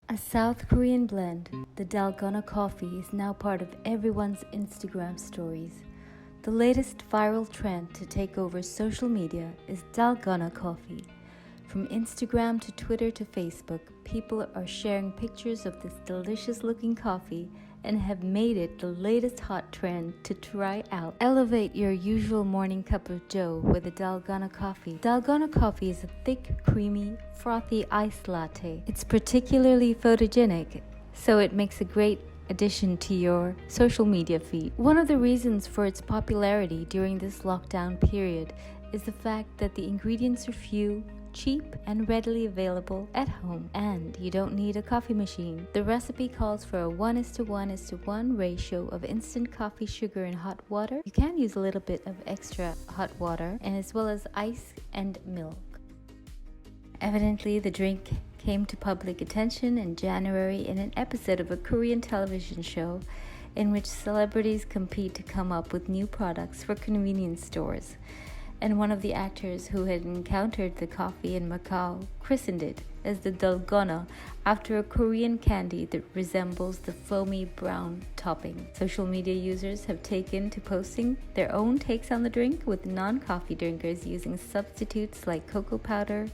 A South Korean blend, the Dalgona Coffee is now part of everyone's Instagram stories. The latest viral trend to take over social media is Dalgona Coffee. From Instagram to Twitter to Facebook, people are sharing pictures of this delicious-looking coffee and have made it the latest hot trend to try out. Elevate your usual morning cup of joe with a Dalgona Coffee. Dalgona Coffee is a thick, creamy, frothy iced latte. It's particularly photogenic, so it makes a great addition to your social media feed. One of the reasons for its popularity during this lockdown period is the fact that the ingredients are few, cheap, and readily available at home, and you don't need a coffee machine. The recipe calls for a 1:1:1 ratio of instant coffee sugar and hot water. You can use a little bit of extra hot water, and as well as ice and milk. Evidently, the drink came to public attention in January in an episode of a Korean television show in which celebrities compete to come up with new products for convenience stores. And one of the actors who had encountered the coffee in Macau christened it as the Dalgona after a Korean candy that resembles the foamy brown topping. Social media users have taken to posting their own takes on the drink, with non-coffee drinkers using substitutes like cocoa powder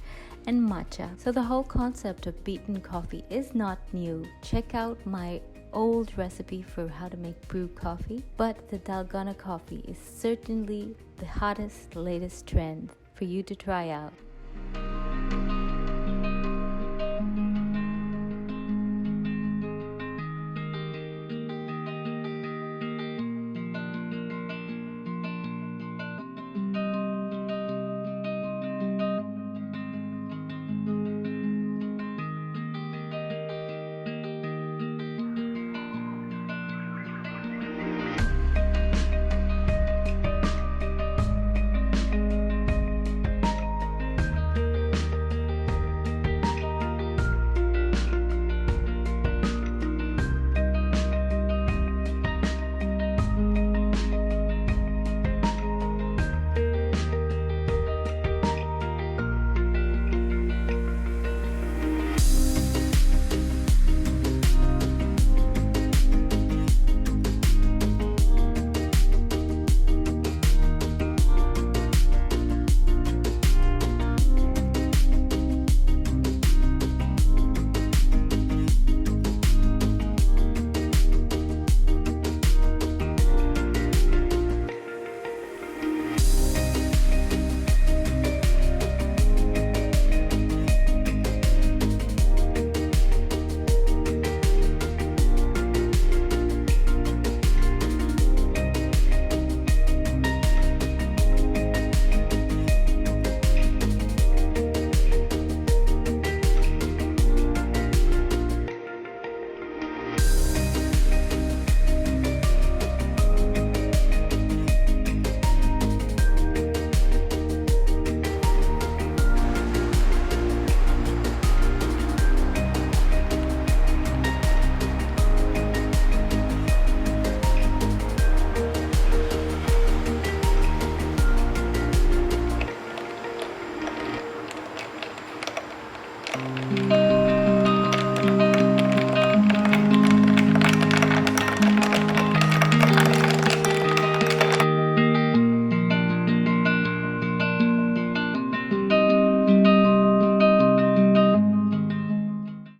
and matcha. So the whole concept of beaten coffee is not new. Check out my old recipe for how to make brewed coffee, but the Dalgona coffee is certainly the hottest, latest trend for you to try out.